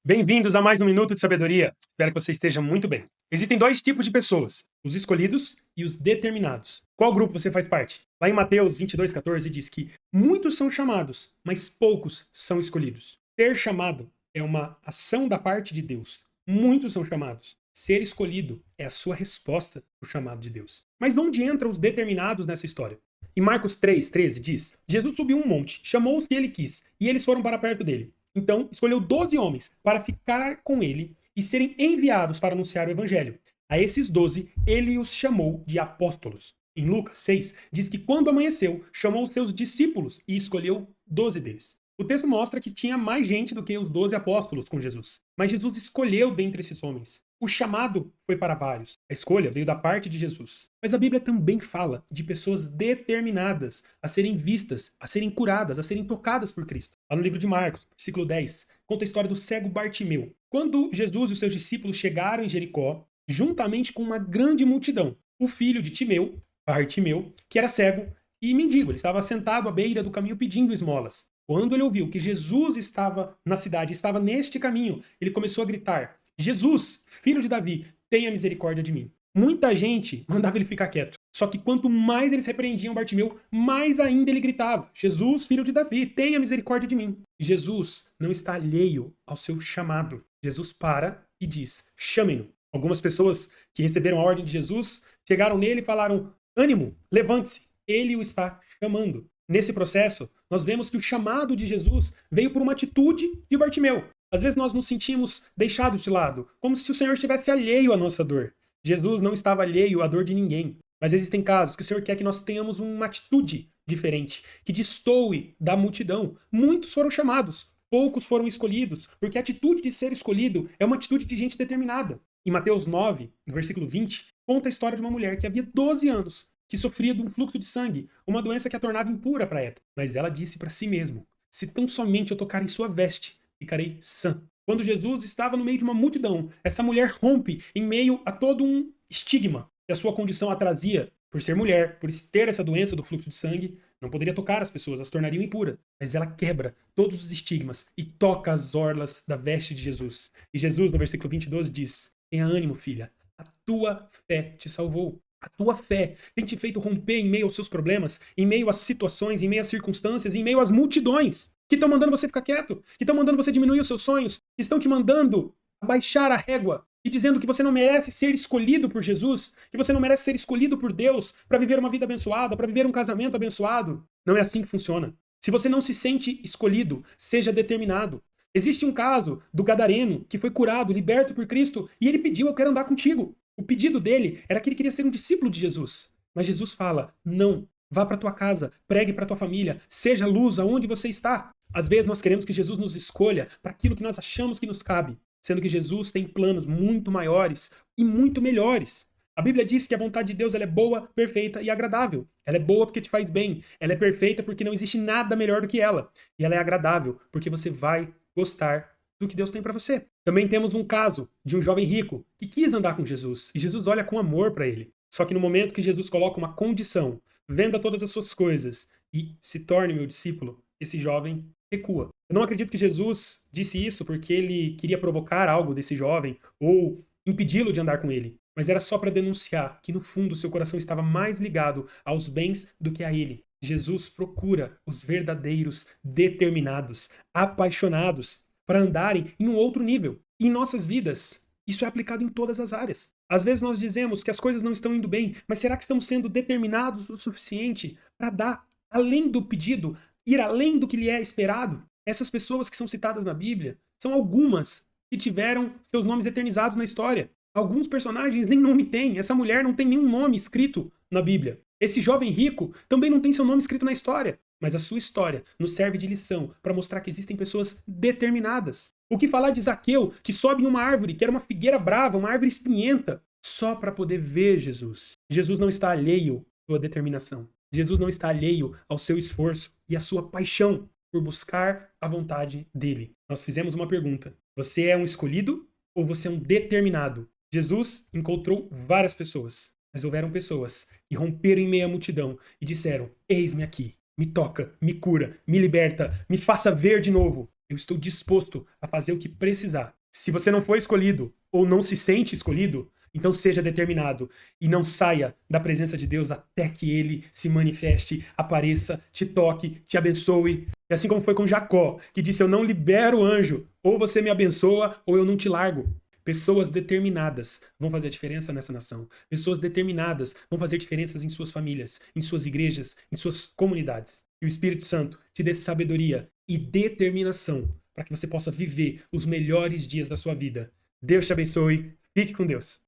Bem-vindos a mais um Minuto de Sabedoria. Espero que você esteja muito bem. Existem dois tipos de pessoas, os escolhidos e os determinados. Qual grupo você faz parte? Lá em Mateus 22,14 diz que muitos são chamados, mas poucos são escolhidos. Ser chamado é uma ação da parte de Deus. Muitos são chamados. Ser escolhido é a sua resposta ao chamado de Deus. Mas onde entram os determinados nessa história? Em Marcos 3,13 diz: Jesus subiu um monte, chamou os que ele quis, e eles foram para perto dele. Então, escolheu 12 homens para ficar com ele e serem enviados para anunciar o evangelho. A esses 12, ele os chamou de apóstolos. Em Lucas 6, diz que quando amanheceu, chamou os seus discípulos e escolheu 12 deles. O texto mostra que tinha mais gente do que os 12 apóstolos com Jesus. Mas Jesus escolheu dentre esses homens. O chamado foi para vários. A escolha veio da parte de Jesus. Mas a Bíblia também fala de pessoas determinadas a serem vistas, a serem curadas, a serem tocadas por Cristo. Lá no livro de Marcos, versículo 10, conta a história do cego Bartimeu. Quando Jesus e os seus discípulos chegaram em Jericó, juntamente com uma grande multidão, o filho de Timeu, Bartimeu, que era cego e mendigo, ele estava sentado à beira do caminho pedindo esmolas. Quando ele ouviu que Jesus estava na cidade, estava neste caminho, ele começou a gritar: Jesus, filho de Davi, tenha misericórdia de mim. Muita gente mandava ele ficar quieto. Só que quanto mais eles repreendiam Bartimeu, mais ainda ele gritava: Jesus, filho de Davi, tenha misericórdia de mim. Jesus não está alheio ao seu chamado. Jesus para e diz: chamem-no. Algumas pessoas que receberam a ordem de Jesus chegaram nele e falaram: ânimo, levante-se, ele o está chamando. Nesse processo, nós vemos que o chamado de Jesus veio por uma atitude de Bartimeu. Às vezes nós nos sentimos deixados de lado, como se o Senhor estivesse alheio à nossa dor. Jesus não estava alheio à dor de ninguém. Mas existem casos que o Senhor quer que nós tenhamos uma atitude diferente, que destoe da multidão. Muitos foram chamados, poucos foram escolhidos, porque a atitude de ser escolhido é uma atitude de gente determinada. Em Mateus 9, no versículo 20, conta a história de uma mulher que havia 12 anos, que sofria de um fluxo de sangue, uma doença que a tornava impura para a época. Mas ela disse para si mesma: se tão somente eu tocar em sua veste, ficarei sã. Quando Jesus estava no meio de uma multidão, essa mulher rompe em meio a todo um estigma que a sua condição a trazia por ser mulher, por ter essa doença do fluxo de sangue, não poderia tocar as pessoas, as tornariam impuras. Mas ela quebra todos os estigmas e toca as orlas da veste de Jesus. E Jesus, no versículo 22, diz: tenha ânimo, filha, a tua fé te salvou. A tua fé tem te feito romper em meio aos seus problemas, em meio às situações, em meio às circunstâncias, em meio às multidões que estão mandando você ficar quieto, que estão mandando você diminuir os seus sonhos, que estão te mandando abaixar a régua e dizendo que você não merece ser escolhido por Jesus, que você não merece ser escolhido por Deus para viver uma vida abençoada, para viver um casamento abençoado. Não é assim que funciona. Se você não se sente escolhido, seja determinado. Existe um caso do gadareno que foi curado, liberto por Cristo, e ele pediu: eu quero andar contigo. O pedido dele era que ele queria ser um discípulo de Jesus. Mas Jesus fala: não, vá para tua casa, pregue para tua família, seja luz aonde você está. Às vezes nós queremos que Jesus nos escolha para aquilo que nós achamos que nos cabe, sendo que Jesus tem planos muito maiores e muito melhores. A Bíblia diz que a vontade de Deus ela é boa, perfeita e agradável. Ela é boa porque te faz bem. Ela é perfeita porque não existe nada melhor do que ela. E ela é agradável porque você vai gostar do que Deus tem para você. Também temos um caso de um jovem rico que quis andar com Jesus e Jesus olha com amor para ele. Só que no momento que Jesus coloca uma condição: venda todas as suas coisas e se torne meu discípulo, esse jovem recua. Eu não acredito que Jesus disse isso porque ele queria provocar algo desse jovem ou impedi-lo de andar com ele, mas era só para denunciar que no fundo seu coração estava mais ligado aos bens do que a ele. Jesus procura os verdadeiros, determinados, apaixonados para andarem em um outro nível. E em nossas vidas, isso é aplicado em todas as áreas. Às vezes nós dizemos que as coisas não estão indo bem, mas será que estamos sendo determinados o suficiente para dar além do pedido, ir além do que lhe é esperado? Essas pessoas que são citadas na Bíblia são algumas que tiveram seus nomes eternizados na história. Alguns personagens nem nome têm. Essa mulher não tem nenhum nome escrito na Bíblia. Esse jovem rico também não tem seu nome escrito na história. Mas a sua história nos serve de lição para mostrar que existem pessoas determinadas. O que falar de Zaqueu, que sobe em uma árvore, que era uma figueira brava, uma árvore espinhenta, só para poder ver Jesus. Jesus não está alheio à sua determinação. Jesus não está alheio ao seu esforço e à sua paixão por buscar a vontade dele. Nós fizemos uma pergunta: você é um escolhido ou você é um determinado? Jesus encontrou várias pessoas, mas houveram pessoas que romperam em meio à multidão e disseram: eis-me aqui, me toca, me cura, me liberta, me faça ver de novo. Eu estou disposto a fazer o que precisar. Se você não foi escolhido ou não se sente escolhido, então seja determinado e não saia da presença de Deus até que ele se manifeste, apareça, te toque, te abençoe. E assim como foi com Jacó, que disse: eu não libero o anjo, ou você me abençoa ou eu não te largo. Pessoas determinadas vão fazer a diferença nessa nação. Pessoas determinadas vão fazer diferenças em suas famílias, em suas igrejas, em suas comunidades. E o Espírito Santo te dê sabedoria e determinação para que você possa viver os melhores dias da sua vida. Deus te abençoe. Fique com Deus.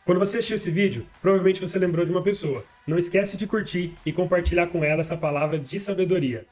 Quando você assistiu esse vídeo, provavelmente você lembrou de uma pessoa. Não esquece de curtir e compartilhar com ela essa palavra de sabedoria.